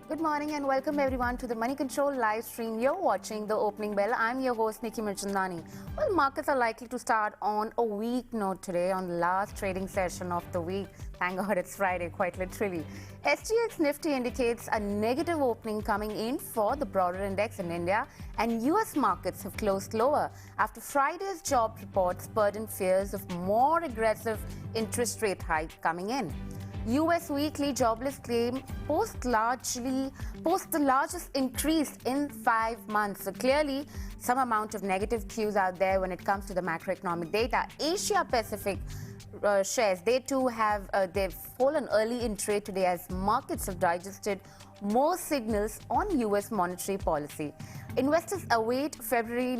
Good morning and welcome everyone to the Money Control live stream. You're watching the opening bell. I'm your host Nickey Mirchandani. Well, markets are likely to start on a weak note today on the last trading session of the week. Thank God it's Friday, quite literally. SGX Nifty indicates a negative opening coming in for the broader index in India, and US markets have closed lower after Friday's job report spurred in fears of more aggressive interest rate hike coming in. US weekly jobless claim post the largest increase in 5 months. So clearly, some amount of negative cues out there when it comes to the macroeconomic data. Asia Pacific shares, they too have they've fallen early in trade today as markets have digested more signals on US monetary policy. Investors await February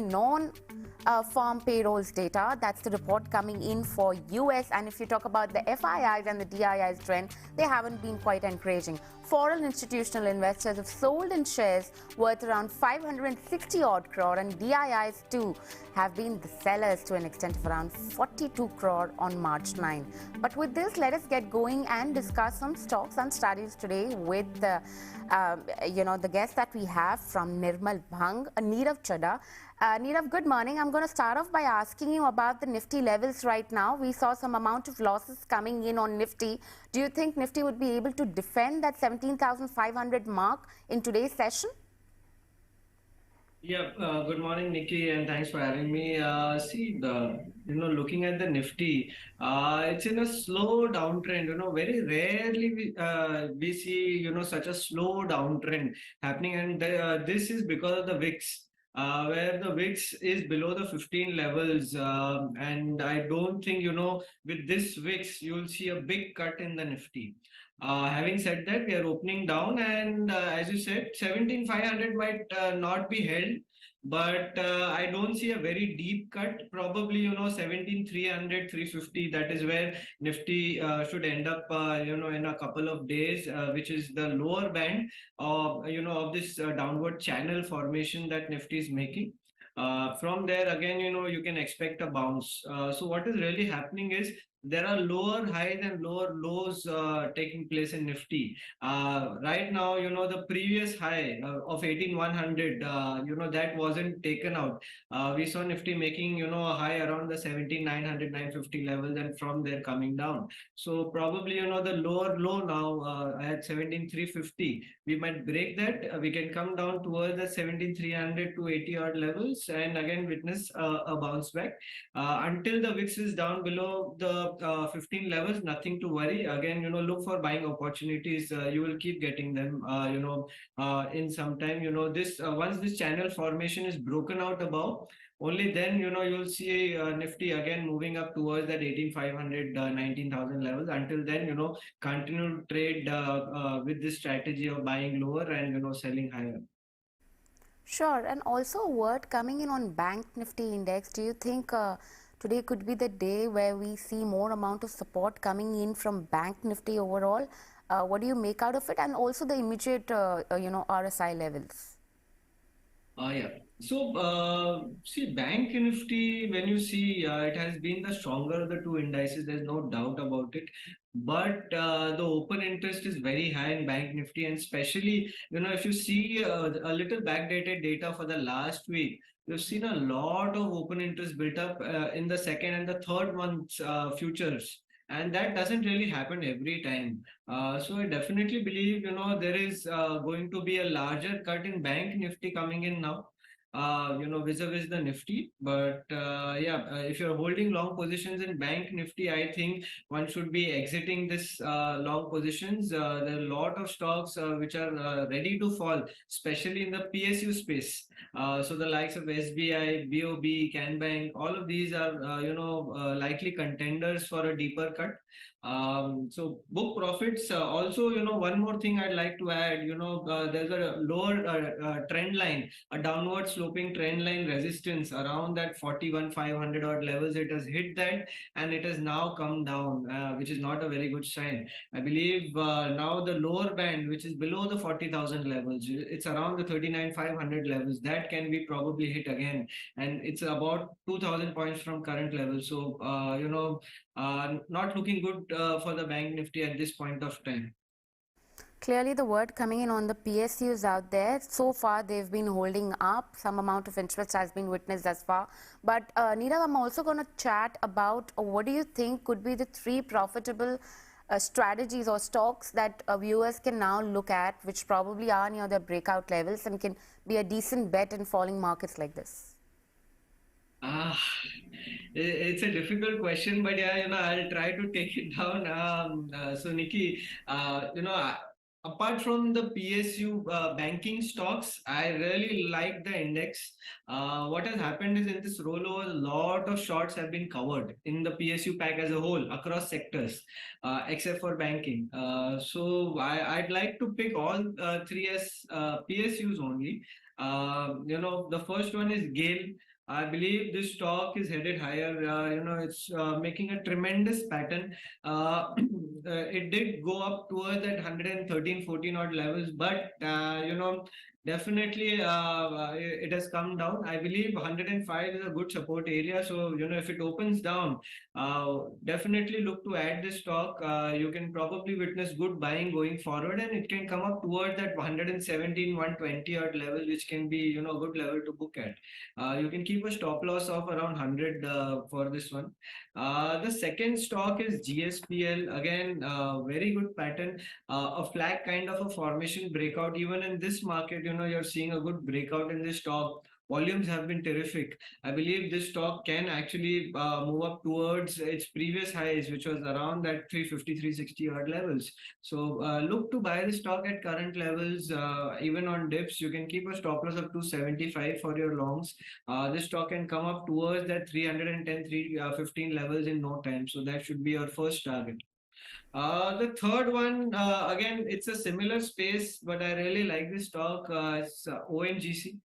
farm payrolls data. That's the report coming in for US. And if you talk about the FIIs and the DIIs trend, they haven't been quite encouraging. Foreign institutional investors have sold in shares worth around 560 odd crore, and DIIs too have been the sellers to an extent of around 42 crore on March 9. But with this, let us get going and discuss some stocks and studies today with the guest that we have from Nirmal, Nirav Chheda. Nirav, good morning. I'm going to start off by asking you about the Nifty levels right now. We saw some amount of losses coming in on Nifty. Do you think Nifty would be able to defend that 17,500 mark in today's session? Yeah, good morning, Nikki, and thanks for having me. Looking at the Nifty, it's in a slow downtrend. Very rarely we see, such a slow downtrend happening, and this is because of the VIX. Where the VIX is below the 15 levels, and I don't think, with this VIX, you'll see a big cut in the Nifty. Having said that, we are opening down, and as you said, 17,500 might not be held, but I don't see a very deep cut. Probably, 17,300, 350. That is where Nifty should end up, in a couple of days, which is the lower band of this downward channel formation that Nifty is making. From there, again, you can expect a bounce. So what is really happening is there are lower highs and lower lows taking place in Nifty. Right now, the previous high of 18,100, that wasn't taken out. We saw Nifty making, a high around the 17,900, 950 levels, and from there coming down. So probably, the lower low now at 17,350, we might break that. We can come down towards the 17,300 to 80 odd levels and again witness a bounce back. Until the VIX is down below the 15 levels, nothing to worry. Again, look for buying opportunities. You will keep getting them, in some time. This once this channel formation is broken out above, only then, you'll see Nifty again moving up towards that 18,500, 19,000 levels. Until then, continue to trade with this strategy of buying lower and, selling higher. Sure. And also a word coming in on Bank Nifty index. Do you think today could be the day where we see more amount of support coming in from Bank Nifty overall? What do you make out of it? And also the immediate, RSI levels. Yeah. So, see, Bank Nifty, when you see, it has been the stronger of the two indices, there's no doubt about it. But the open interest is very high in Bank Nifty, and especially, if you see a little backdated data for the last week, you've seen a lot of open interest built up in the second and the third month's futures. And that doesn't really happen every time. So I definitely believe, there is going to be a larger cut in Bank Nifty coming in now, vis-a-vis the Nifty. But yeah, if you're holding long positions in Bank Nifty, I think one should be exiting this long positions. There are a lot of stocks which are ready to fall, especially in the PSU space. So the likes of SBI, BOB, CanBank, all of these are, likely contenders for a deeper cut. So book profits. Also, one more thing I'd like to add, there's a lower trend line, a downward sloping trend line resistance around that 41,500 odd levels. It has hit that and it has now come down, which is not a very good sign. I believe now the lower band, which is below the 40,000 levels, it's around the 39,500 levels. That can be probably hit again. And it's about 2,000 points from current levels. So, not looking good for the Bank Nifty at this point of time. Clearly, the word coming in on the PSUs out there. So far, they've been holding up. Some amount of interest has been witnessed thus far. But Nirav, I'm also going to chat about what do you think could be the three profitable strategies or stocks that viewers can now look at, which probably are near their breakout levels and can be a decent bet in falling markets like this. Ah, it's a difficult question, but yeah, I'll try to take it down. So Nicky, apart from the PSU banking stocks, I really like the index. What has happened is in this rollover, a lot of shorts have been covered in the PSU pack as a whole across sectors, except for banking. So I'd like to pick all three as PSUs only. The first one is Gale. I believe this stock is headed higher. It's making a tremendous pattern. It did go up towards that 113, 14 odd levels, but definitely it has come down. I believe 105 is a good support area. So, if it opens down, definitely look to add this stock. You can probably witness good buying going forward, and it can come up towards that 117, 120 odd levels, which can be, a good level to book at. You can keep a stop loss of around 100 for this one. The second stock is GSPL. Again, very good pattern. A flag kind of a formation breakout. Even in this market, you're seeing a good breakout in this stock. Volumes have been terrific. I believe this stock can actually move up towards its previous highs, which was around that 350, 360 odd levels. So look to buy the stock at current levels. Even on dips, you can keep a stop loss of 275 for your longs. This stock can come up towards that 310, 315 levels in no time. So that should be your first target. The third one, again, it's a similar space, but I really like this stock. It's ONGC.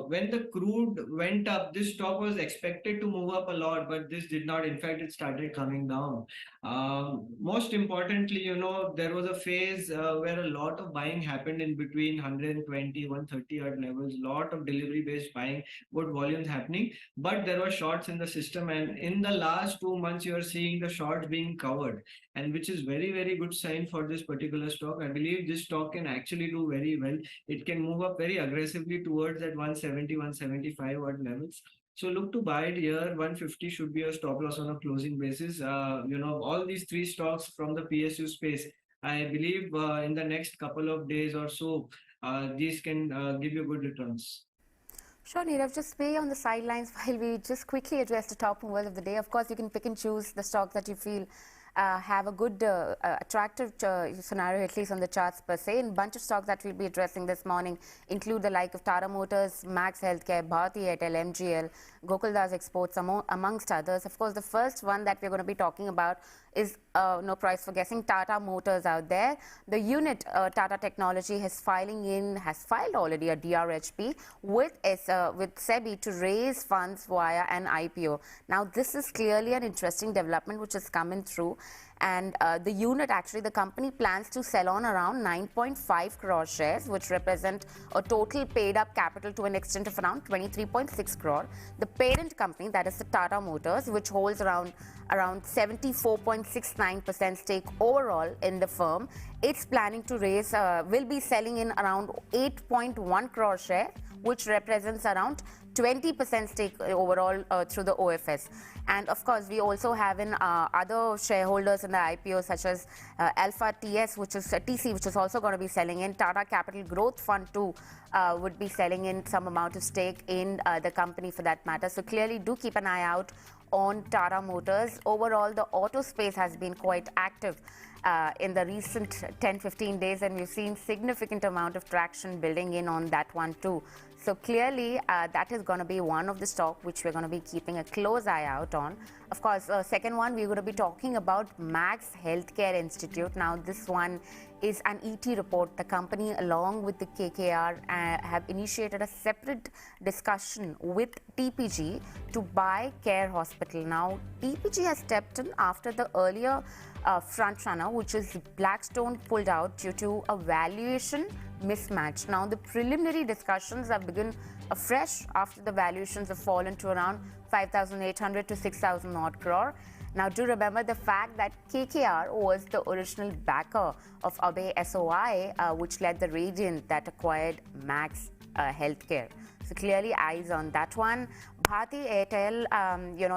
When the crude went up, this stock was expected to move up a lot, but this did not. In fact, it started coming down. Most importantly, there was a phase where a lot of buying happened in between 120, 130 odd levels, lot of delivery based buying, good volumes happening, but there were shorts in the system. And in the last 2 months, you are seeing the shorts being covered, and which is very, very good sign for this particular stock. I believe this stock can actually do very well. It can move up very aggressively towards that 170, 175 odd levels. So look to buy it here. 150 should be a stop loss on a closing basis. All these three stocks from the PSU space, I believe in the next couple of days or so, these can give you good returns. Sure, Nirav, just stay on the sidelines while we just quickly address the top movers of the day. Of course, you can pick and choose the stocks that you feel have a good, attractive scenario, at least on the charts per se. And a bunch of stocks that we'll be addressing this morning include the like of Tata Motors, Max Healthcare, Bharti Airtel, MGL, Gokuldas Exports, amongst others. Of course, the first one that we're going to be talking about is, no price for guessing, Tata Motors out there. The unit, Tata Technology, has filed already a DRHP with SEBI to raise funds via an IPO. Now, this is clearly an interesting development which is coming through. And the unit, actually, the company plans to sell on around 9.5 crore shares, which represent a total paid up capital to an extent of around 23.6 crore. The parent company, that is the Tata Motors, which holds around 74.69% stake overall in the firm, it's planning to raise, will be selling in around 8.1 crore shares, which represents around 20% stake overall through the OFS. And of course, we also have in other shareholders in the IPO, such as Alpha TS, which is TC, which is also going to be selling in. Tata Capital Growth Fund 2 would be selling in some amount of stake in the company for that matter. So clearly, do keep an eye out on Tata Motors. Overall, the auto space has been quite active in the recent 10-15 days, and we've seen significant amount of traction building in on that one too. So clearly, that is going to be one of the stock which we're going to be keeping a close eye out on. Of course, second one, we're going to be talking about Max Healthcare Institute. Now, this one is an ET report. The company, along with the KKR, have initiated a separate discussion with TPG to buy Care Hospital. Now, TPG has stepped in after the earlier front runner, which is Blackstone, pulled out due to a valuation mismatch. Now, the preliminary discussions have begun afresh after the valuations have fallen to around 5,800 to 6,000 odd crore. Now, do remember the fact that KKR was the original backer of Abe SOI, which led the Radiant that acquired Max Healthcare. So clearly eyes on that one. Bharti Airtel,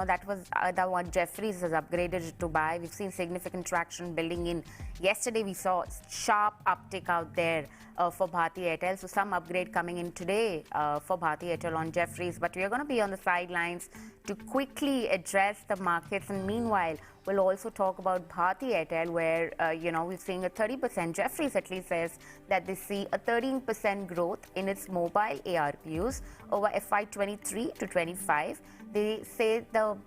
that was the one Jefferies has upgraded to buy. We've seen significant traction building in. Yesterday we saw sharp uptick out there for Bharti Airtel. So some upgrade coming in today for Bharti Airtel on Jefferies. But we are going to be on the sidelines to quickly address the markets. And meanwhile, we'll also talk about Bharti Airtel, where, we're seeing a 30%. Jefferies at least says that they see a 13% growth in its mobile ARPUs over FY23 to 25. They say the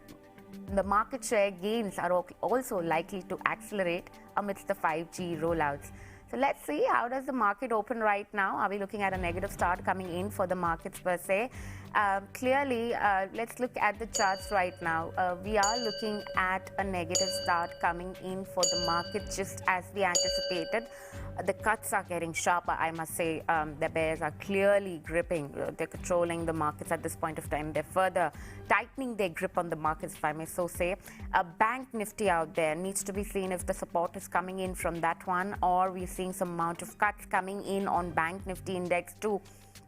market share gains are also likely to accelerate amidst the 5G rollouts. So let's see, how does the market open right now? Are we looking at a negative start coming in for the markets per se? Clearly, let's look at the charts right now. We are looking at a negative start coming in for the market, just as we anticipated. The cuts are getting sharper, I must say. The bears are clearly gripping. They're controlling the markets at this point of time. They're further tightening their grip on the markets, if I may so say. Bank Nifty out there needs to be seen if the support is coming in from that one, or we're seeing some amount of cuts coming in on Bank Nifty index too.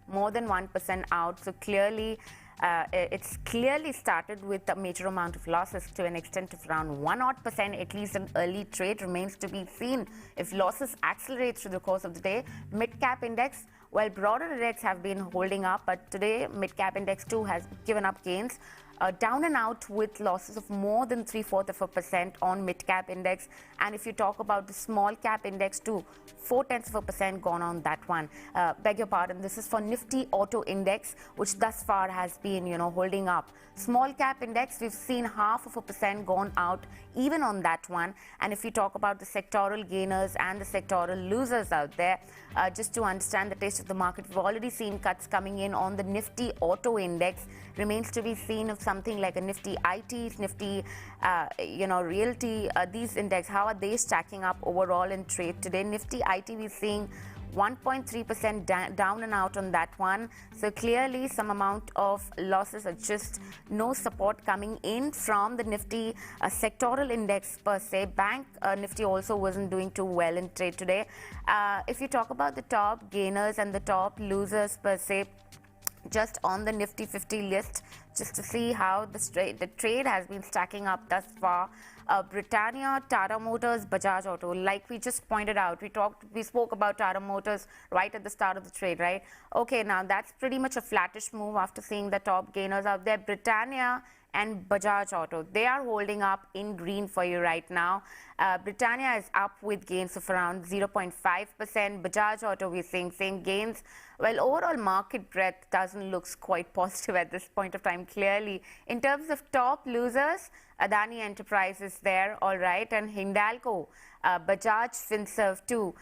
More than 1% out. So clearly, it's clearly started with a major amount of losses to an extent of around 1% at least. An early trade remains to be seen if losses accelerate through the course of the day. Mid-cap index, well, broader index have been holding up, but today mid-cap index too has given up gains. Down and out with losses of more than 0.75% on mid-cap index. And if you talk about the small-cap index too, 0.4% gone on that one. Beg your pardon, this is for Nifty Auto Index, which thus far has been, holding up. Small-cap index, we've seen 0.5% gone out even on that one. And if you talk about the sectoral gainers and the sectoral losers out there, just to understand the taste of the market, we've already seen cuts coming in on the Nifty Auto Index. Remains to be seen if something like a Nifty IT, Nifty, Realty, these index, how are they stacking up overall in trade today? Nifty IT, we're seeing 1.3% down and out on that one. So clearly some amount of losses, are just no support coming in from the Nifty sectoral index per se. Bank Nifty also wasn't doing too well in trade today. If you talk about the top gainers and the top losers per se, just on the Nifty 50 list, just to see how the trade has been stacking up thus far. Britannia, Tata Motors, Bajaj Auto. Like we just pointed out, we spoke about Tata Motors right at the start of the trade, right? Okay, now that's pretty much a flattish move after seeing the top gainers out there. Britannia and Bajaj Auto, they are holding up in green for you right now. Britannia is up with gains of around 0.5%. Bajaj Auto, we're seeing same gains. Well, overall market breadth doesn't look quite positive at this point of time, clearly. In terms of top losers, Adani Enterprises there, all right, and Hindalco, Bajaj Finserv too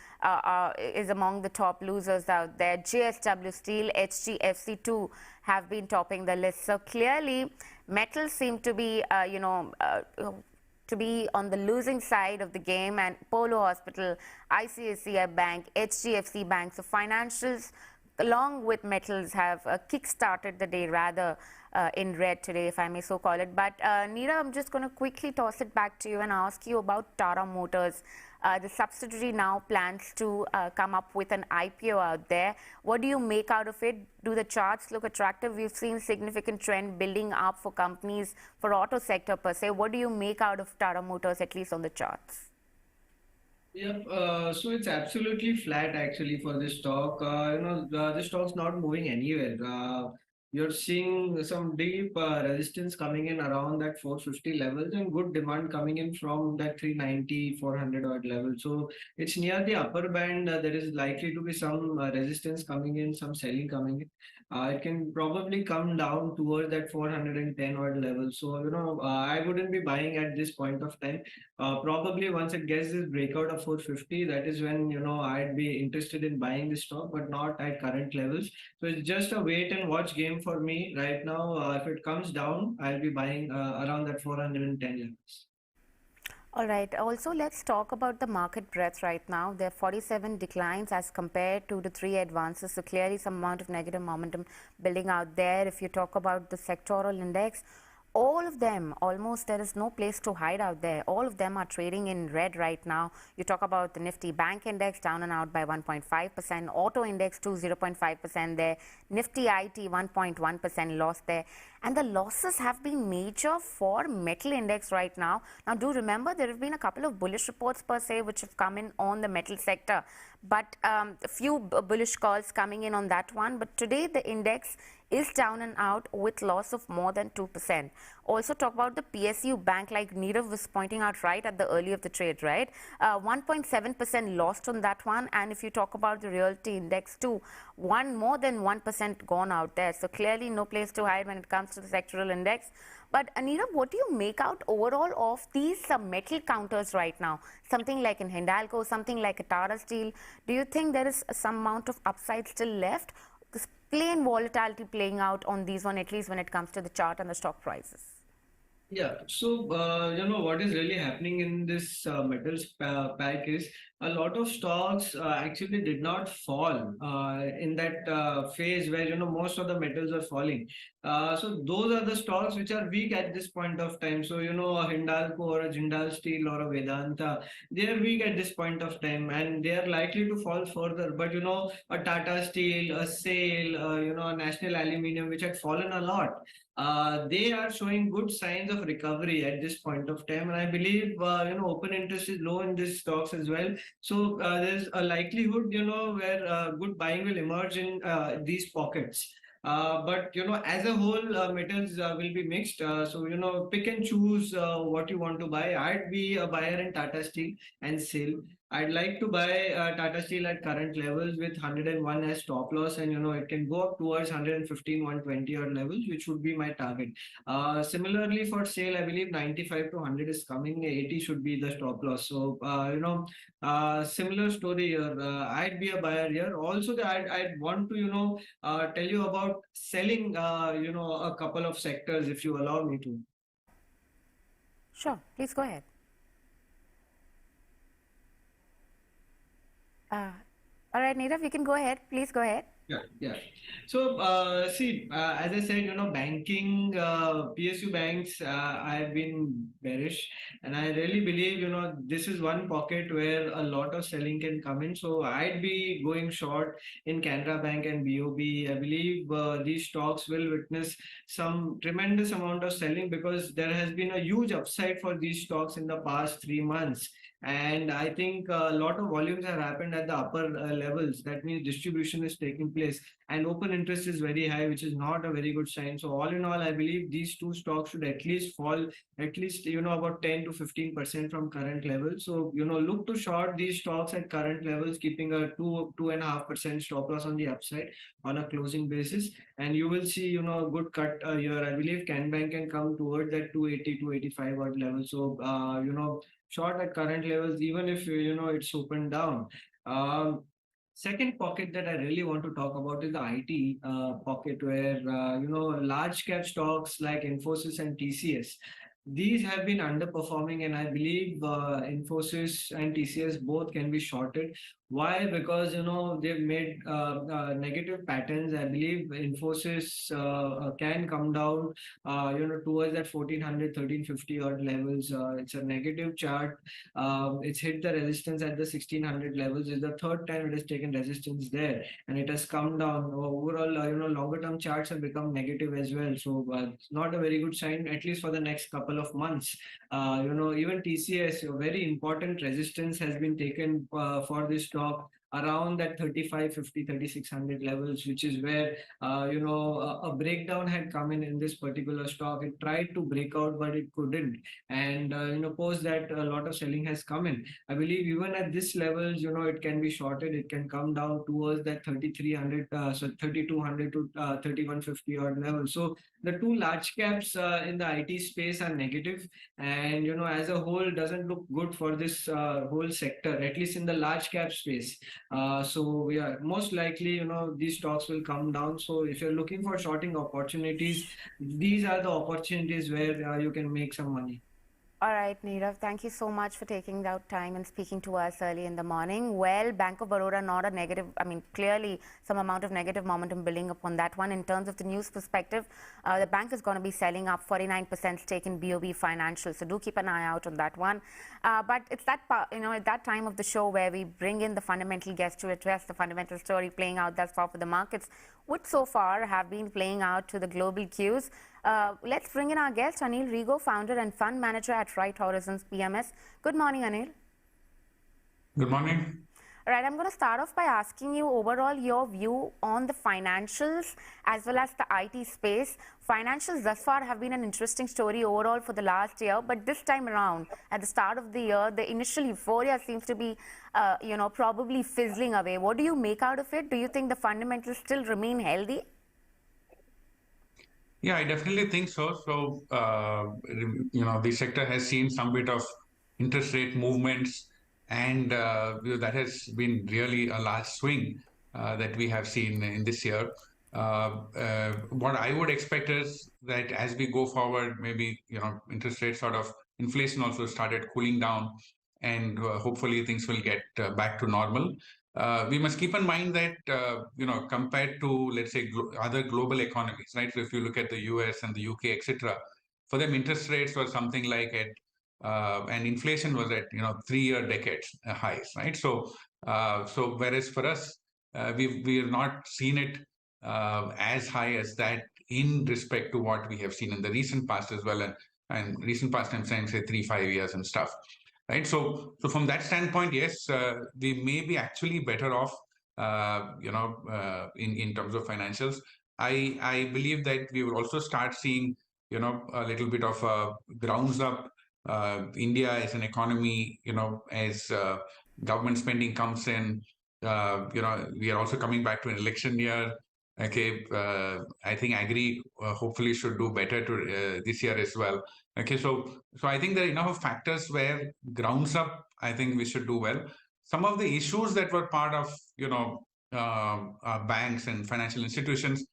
is among the top losers out there. JSW Steel, HGFC too have been topping the list. So clearly, metals seem to be, to be on the losing side of the game, and Polo Hospital, ICICI Bank, HDFC Bank. So financials along with metals have kick-started the day rather in red today, if I may so call it. But Nirav, I'm just going to quickly toss it back to you and ask you about Tata Motors. The subsidiary now plans to come up with an IPO out there. What do you make out of it? Do the charts look attractive? We've seen significant trend building up for companies, for auto sector per se. What do you make out of Tata Motors, at least on the charts? Yeah, so it's absolutely flat actually for this stock. The stock's not moving anywhere. You're seeing some deep resistance coming in around that 450 levels and good demand coming in from that 390, 400 odd level. So it's near the upper band. There is likely to be some resistance coming in, some selling coming in. It can probably come down towards that 410 odd level. So, I wouldn't be buying at this point of time. Probably once it gets this breakout of 450, that is when I'd be interested in buying the stock, but not at current levels. So it's just a wait and watch game for me right now. If it comes down, I'll be buying around that 410 levels. All right. Also, let's talk about the market breadth right now. There are 47 declines as compared to the 3 advances. So clearly some amount of negative momentum building out there. If you talk about the sectoral index, all of them, almost there is no place to hide out there. All of them are trading in red right now. You talk about the Nifty Bank Index down and out by 1.5%, Auto Index to 0.5% there, Nifty IT 1.1% loss there. And the losses have been major for Metal Index right now. Now, do remember there have been a couple of bullish reports per se which have come in on the metal sector, but a few bullish calls coming in on that one. But today the index is down and out with loss of more than 2%. Also talk about the PSU bank, like Nirav was pointing out right at the early of the trade, right? 1.7% lost on that one. And if you talk about the realty index too, more than 1% gone out there. So clearly no place to hide when it comes to the sectoral index. But Nirav, what do you make out overall of these metal counters right now? Something like in Hindalco, something like a Tata Steel. Do you think there is some amount of upside still left? This plain volatility playing out on these one, at least when it comes to the chart and the stock prices. Yeah, so what is really happening in this metals pack is a lot of stocks actually did not fall in that phase where most of the metals are falling. So those are the stocks which are weak at this point of time. So a Hindalco or a Jindal Steel or a Vedanta, they are weak at this point of time, and they are likely to fall further. But a Tata Steel, a SAIL, a National Aluminium, which had fallen a lot. They are showing good signs of recovery at this point of time, and I believe open interest is low in these stocks as well. So there's a likelihood where good buying will emerge in these pockets. But as a whole, metals will be mixed. So pick and choose what you want to buy. I'd be a buyer in Tata Steel and SAIL. I'd like to buy Tata Steel at current levels with 101 as stop loss, and it can go up towards 115, 120 odd levels, which would be my target. Similarly for SAIL, I believe 95 to 100 is coming. 80 should be the stop loss. So similar story here. I'd be a buyer here. Also, I'd want to tell you about selling a couple of sectors, if you allow me to. Sure, please go ahead. All right, Nirav, you can go ahead. Please go ahead. Yeah, yeah. So, see, as I said, banking, PSU banks, I've been bearish, and I really believe, this is one pocket where a lot of selling can come in. So, I'd be going short in Canara Bank and BOB. I believe these stocks will witness some tremendous amount of selling because there has been a huge upside for these stocks in the past 3 months. And I think a lot of volumes have happened at the upper levels. That means distribution is taking place, and open interest is very high, which is not a very good sign. So all in all, I believe these two stocks should at least fall at least about 10 to 15% from current levels. So look to short these stocks at current levels, keeping a 2.5% stop loss on the upside on a closing basis, and you will see a good cut here. I believe CanBank can come towards that 280 to 85 odd level. So short at current levels, even if it's opened down. Second pocket that I really want to talk about is the IT pocket, where large cap stocks like Infosys and TCS, these have been underperforming, and I believe Infosys and TCS both can be shorted. Why? Because they've made negative patterns. I believe Infosys can come down towards that 1400, 1350 odd levels. It's a negative chart. It's hit the resistance at the 1600 levels. It's the third time it has taken resistance there, and it has come down. Overall, longer term charts have become negative as well. So it's not a very good sign, at least for the next couple of months. Even TCS, a very important resistance has been taken for this stock around that 3550, 3600 levels, which is where a breakdown had come in this particular stock. It tried to break out, but it couldn't, and post that a lot of selling has come in. I believe even at this levels, it can be shorted. It can come down towards that 3300, so 3200 to 3150 odd level. So the two large caps in the IT space are negative, and as a whole doesn't look good for this whole sector, at least in the large cap space. So yeah, most likely these stocks will come down. So if you're looking for shorting opportunities, these are the opportunities where you can make some money. All right, Nirav, thank you so much for taking out time and speaking to us early in the morning. Well, Bank of Baroda, not a negative, I mean, clearly some amount of negative momentum building upon that one. In terms of the news perspective, the bank is going to be selling up 49% stake in BOB Financial. So do keep an eye out on that one. But it's that, at that time of the show where we bring in the fundamental guest to address the fundamental story playing out thus far for the markets, which so far have been playing out to the global cues. Let's bring in our guest, Anil Rego, founder and fund manager at Right Horizons PMS. Good morning, Anil. Good morning. All right, I'm going to start off by asking you overall your view on the financials as well as the IT space. Financials thus far have been an interesting story overall for the last year, but this time around, at the start of the year, the initial euphoria seems to be, probably fizzling away. What do you make out of it? Do you think the fundamentals still remain healthy? Yeah, I definitely think so. So, the sector has seen some bit of interest rate movements, and that has been really a large swing that we have seen in this year. What I would expect is that as we go forward, maybe, interest rates sort of inflation also started cooling down, and hopefully things will get back to normal. We must keep in mind that, compared to, let's say, other global economies, right? So if you look at the US and the UK, etc., for them, interest rates were something like and inflation was at, 3-year decades highs, right? So whereas for us, we have not seen it as high as that in respect to what we have seen in the recent past as well. And recent past, I'm saying, say, 3-5 years and stuff. Right. So from that standpoint, yes, we may be actually better off, in terms of financials. I believe that we will also start seeing, a little bit of grounds up. India as an economy, as government spending comes in, we are also coming back to an election year. Okay, I think agri hopefully should do better to this year as well. Okay, so I think there are enough factors where grounds up, I think we should do well. Some of the issues that were part of banks and financial institutions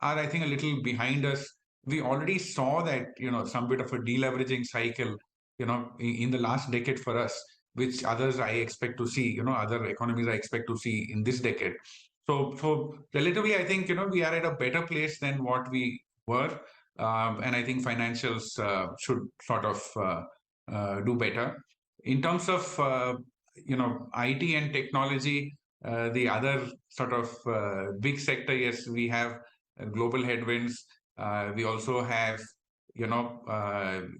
are, I think, a little behind us. We already saw that some bit of a deleveraging cycle in the last decade for us, which others I expect to see, other economies I expect to see in this decade. So relatively, I think, we are at a better place than what we were. And I think financials should sort of do better. In terms of, IT and technology, the other sort of big sector, yes, we have global headwinds. We also have, the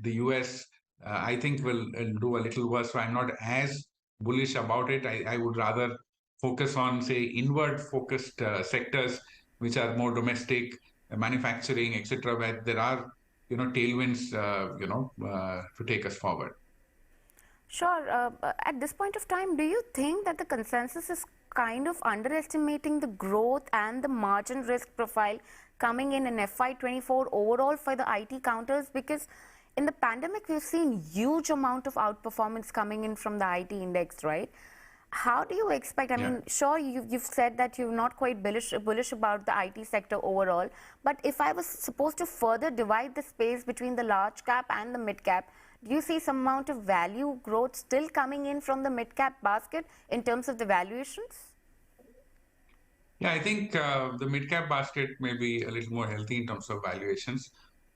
US, I think will do a little worse. So I'm not as bullish about it. I would rather focus on, say, inward focused sectors, which are more domestic, manufacturing, etc., where there are, tailwinds, to take us forward. Sure. At this point of time, do you think that the consensus is kind of underestimating the growth and the margin risk profile coming in FY24 overall for the IT counters? Because in the pandemic, we've seen huge amount of outperformance coming in from the IT index, right? How do you expect? I mean, sure, you've said that you're not quite bullish about the IT sector overall. But if I was supposed to further divide the space between the large cap and the mid cap, do you see some amount of value growth still coming in from the mid cap basket in terms of the valuations? Yeah, I think the mid cap basket may be a little more healthy in terms of valuations.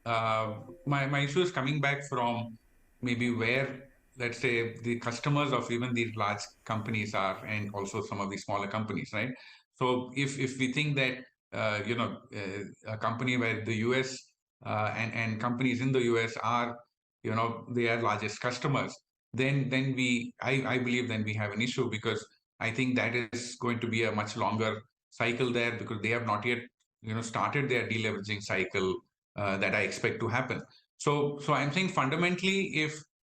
My issue is coming back from maybe where, let's say, the customers of even these large companies are, and also some of these smaller companies, right? So if we think that a company where the US and companies in the US are, their largest customers, then I believe then we have an issue, because I think that is going to be a much longer cycle there, because they have not yet started their deleveraging cycle that I expect to happen. So I'm saying fundamentally,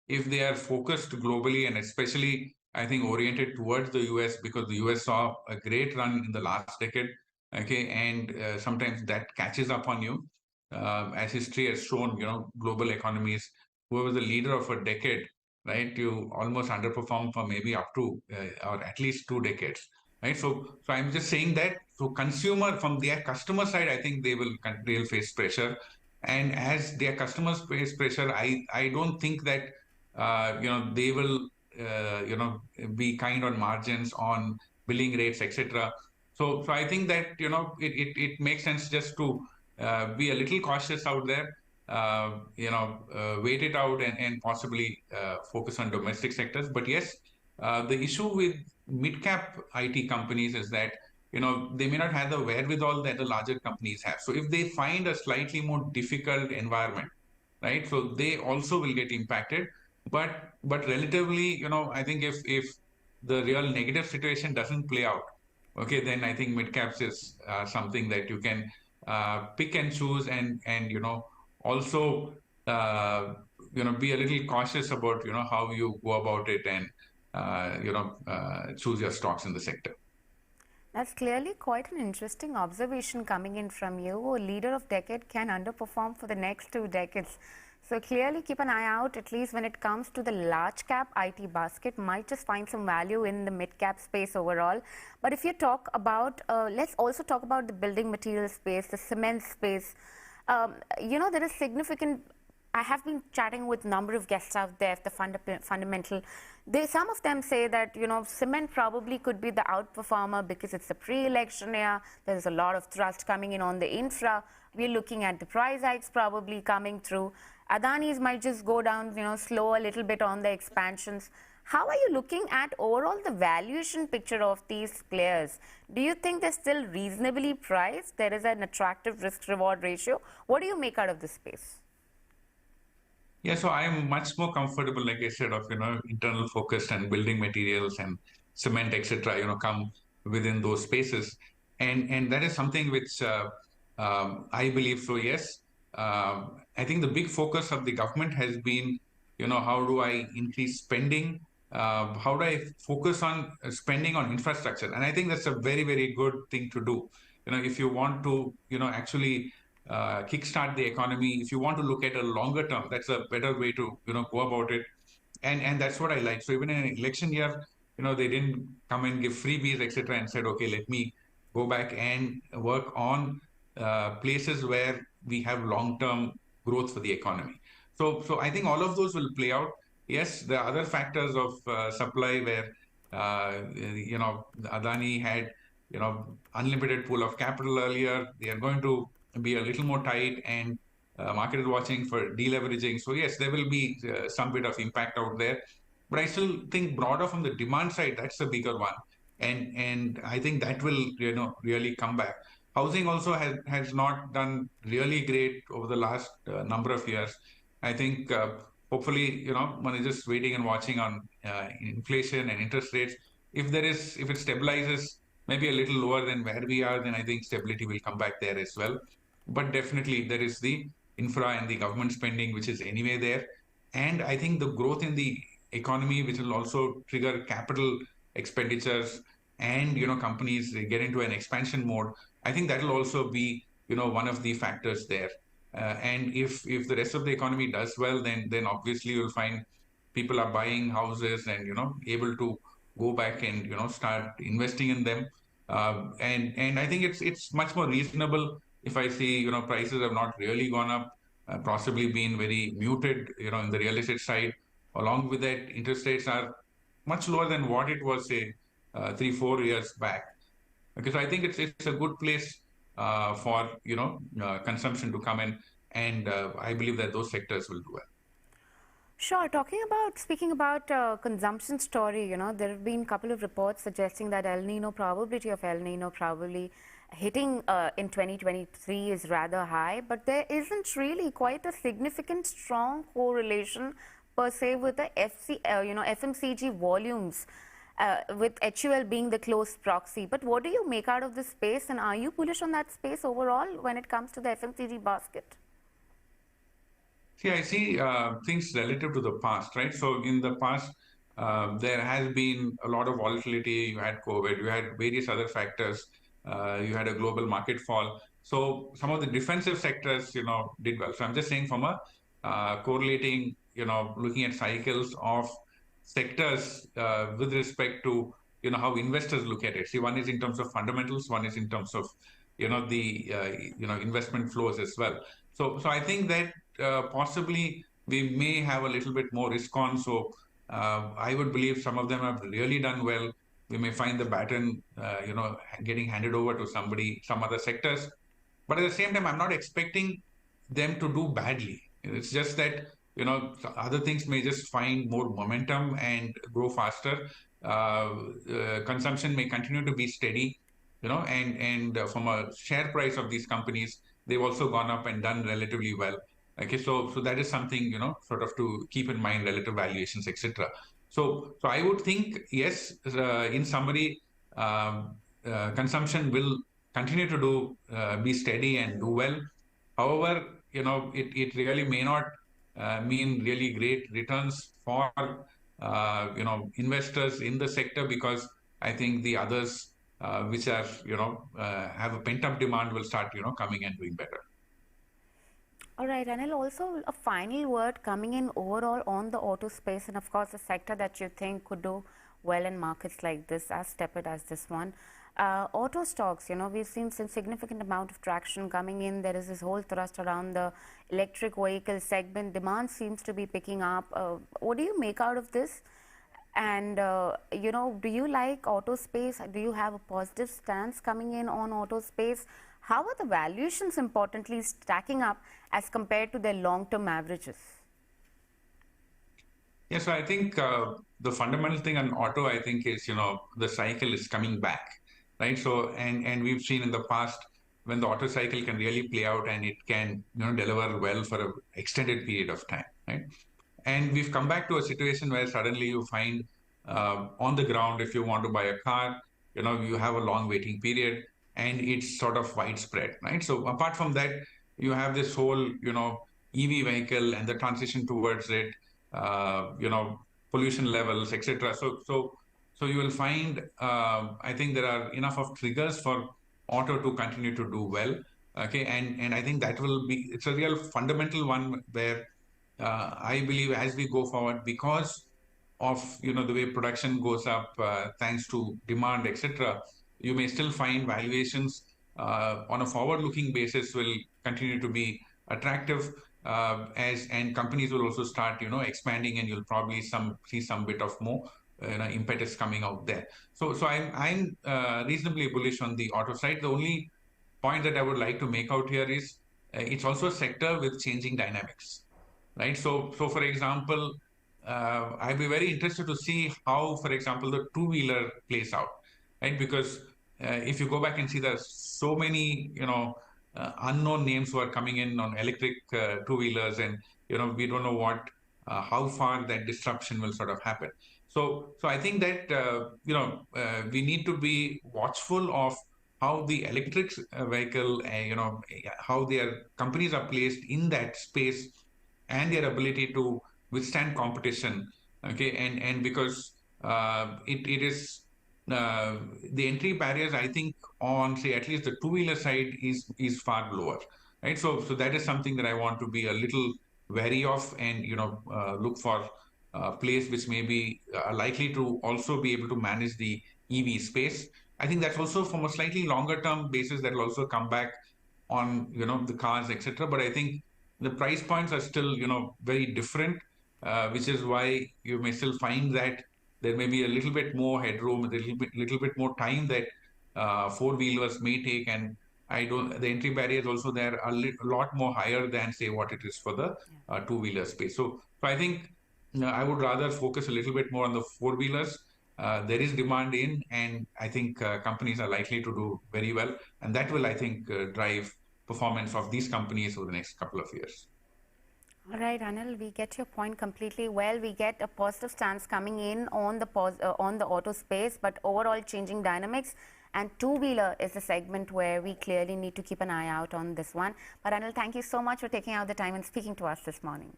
if they are focused globally, and especially I think oriented towards the US, because the US saw a great run in the last decade, okay, and sometimes that catches up on you. As history has shown, global economies, whoever the leader of a decade, right, you almost underperform for maybe up to or at least 2 decades, right? So I'm just saying that, so consumer, from their customer side, I think they'll face pressure. and as their customers face pressure, I don't think that they will be kind on margins, on billing rates, etc. So I think that it makes sense just to be a little cautious out there, wait it out, and possibly focus on domestic sectors. But yes, the issue with mid-cap IT companies is that they may not have the wherewithal that the larger companies have. So if they find a slightly more difficult environment, right, so they also will get impacted. But relatively, I think if the real negative situation doesn't play out, okay, then I think mid caps is something that you can pick and choose, and also be a little cautious about how you go about it, and choose your stocks in the sector. That's clearly quite an interesting observation coming in from you. A leader of decade can underperform for the next 2 decades. So clearly keep an eye out, at least when it comes to the large cap IT basket. Might just find some value in the mid cap space overall. But if you talk about, let's also talk about the building material space, the cement space. There is significant. I have been chatting with a number of guests out there, the fundamental. Some of them say that, cement probably could be the outperformer because it's a pre-election year. There's a lot of thrust coming in on the infra. We're looking at the price hikes probably coming through. Adani's might just go down, slow a little bit on the expansions. How are you looking at overall the valuation picture of these players? Do you think they're still reasonably priced? There is an attractive risk-reward ratio. What do you make out of this space? Yeah, so I am much more comfortable, like I said, of internal focused and building materials and cement, etc. Come within those spaces, and that is something which I believe. So yes, I think the big focus of the government has been, how do I increase spending? How do I focus on spending on infrastructure? And I think that's a very, very good thing to do. If you want to, actually kickstart the economy, if you want to look at a longer term, that's a better way to go about it, and that's what I like. So even in an election year, they didn't come and give freebies, etc., and said, okay, let me go back and work on places where we have long-term growth for the economy. So I think all of those will play out. Yes, there are other factors of supply where Adani had unlimited pool of capital earlier. They are going to be a little more tight, and market is watching for deleveraging. So yes, there will be some bit of impact out there, but I still think broader from the demand side, that's the bigger one, and I think that will really come back. Housing also has not done really great over the last number of years. I think hopefully one is just waiting and watching on inflation and interest rates. If it stabilizes maybe a little lower than where we are, then I think stability will come back there as well. But definitely there is the infra and the government spending, which is anyway there. And I think the growth in the economy, which will also trigger capital expenditures, and companies get into an expansion mode. I think that will also be one of the factors there. And if the rest of the economy does well, then obviously you'll find people are buying houses and able to go back and start investing in them. And I think it's much more reasonable if I see prices have not really gone up, possibly been very muted in the real estate side. Along with that, interest rates are much lower than what it was, say, 3-4 years back. Okay, so I think it's a good place for consumption to come in, and I believe that those sectors will do well. Sure. Speaking about consumption story, there have been a couple of reports suggesting that probability of El Nino probably hitting in 2023 is rather high, but there isn't really quite a significant strong correlation per se with the FMCG volumes, with HUL being the close proxy. But what do you make out of this space, and are you bullish on that space overall when it comes to the FMCG basket? See, I see things relative to the past, right? So in the past, there has been a lot of volatility. You had COVID, you had various other factors, you had a global market fall. So some of the defensive sectors, did well. So I'm just saying from a correlating, looking at cycles of sectors with respect to, how investors look at it. See, one is in terms of fundamentals, one is in terms of, the investment flows as well. So I think that possibly we may have a little bit more risk on. So I would believe some of them have really done well. We may find the baton, getting handed over to somebody, some other sectors. But at the same time, I'm not expecting them to do badly. It's just that, other things may just find more momentum and grow faster. Consumption may continue to be steady, and from a share price of these companies, they've also gone up and done relatively well. Okay, so that is something, sort of to keep in mind, relative valuations, etc. So I would think, yes, in summary, consumption will continue to be steady and do well. However, it really may not mean really great returns for investors in the sector, because I think the others which are have a pent up demand will start coming and doing better. All right, Anil, also a final word coming in overall on the auto space, and of course a sector that you think could do well in markets like this, as tepid as this one. Auto stocks, we've seen some significant amount of traction coming in. There is this whole thrust around the electric vehicle segment. Demand seems to be picking up. What do you make out of this? And, do you like auto space? Do you have a positive stance coming in on auto space? How are the valuations importantly stacking up as compared to their long-term averages? Yeah, so I think the fundamental thing on auto, I think, is, the cycle is coming back, right? So, and we've seen in the past when the auto cycle can really play out and it can, deliver well for an extended period of time, right? And we've come back to a situation where suddenly you find on the ground, if you want to buy a car, you have a long waiting period and it's sort of widespread, right? So apart from that, you have this whole, EV vehicle and the transition towards it, pollution levels, etc. So you will find, I think there are enough of triggers for auto to continue to do well. Okay, and I think that will be, it's a real fundamental one where I believe as we go forward, because of the way production goes up, thanks to demand, etc., you may still find valuations on a forward-looking basis will continue to be attractive, and companies will also start expanding, and you'll probably see some bit of more impetus coming out there. So I'm reasonably bullish on the auto side. The only point that I would like to make out here is it's also a sector with changing dynamics, right? So for example, I'd be very interested to see how, for example, the two-wheeler plays out, right? Because if you go back and see, there's so many, unknown names who are coming in on electric two-wheelers, and we don't know how far that disruption will sort of happen. So I think that we need to be watchful of how the electric vehicle, how their companies are placed in that space and their ability to withstand competition. Okay, and because it is the entry barriers, I think, on say at least the two-wheeler side is far lower, right? So that is something that I want to be a little wary of, and look for a place which may be likely to also be able to manage the EV space. I think that's also from a slightly longer term basis that will also come back on the cars, etc. But I think the price points are still very different, which is why you may still find that there may be a little bit more headroom, a little bit more time that four-wheelers may take, and the entry barriers also there are a lot more higher than say what it is for the two-wheeler space. So I think I would rather focus a little bit more on the four-wheelers. There is demand in, and I think companies are likely to do very well, and that will, I think, drive performance of these companies over the next couple of years. All right, Anil, we get your point completely. Well, we get a positive stance coming in on the auto space, but overall changing dynamics. And two-wheeler is a segment where we clearly need to keep an eye out on this one. But Anil, thank you so much for taking out the time and speaking to us this morning.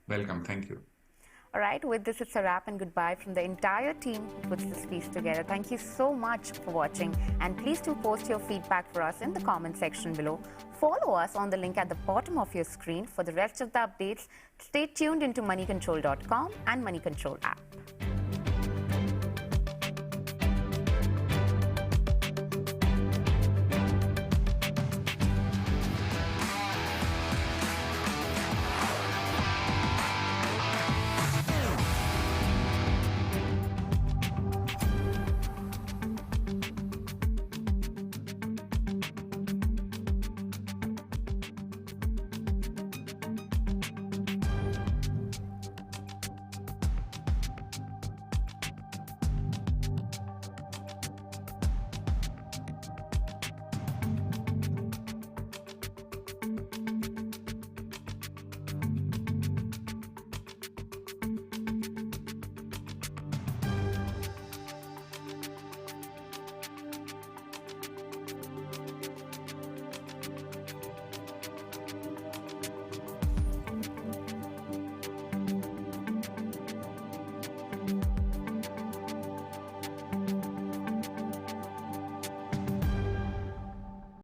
Welcome. Thank you. All right, with this, it's a wrap and goodbye from the entire team who puts this piece together. Thank you so much for watching, and please do post your feedback for us in the comment section below. Follow us on the link at the bottom of your screen for the rest of the updates. Stay tuned into moneycontrol.com and Money Control app.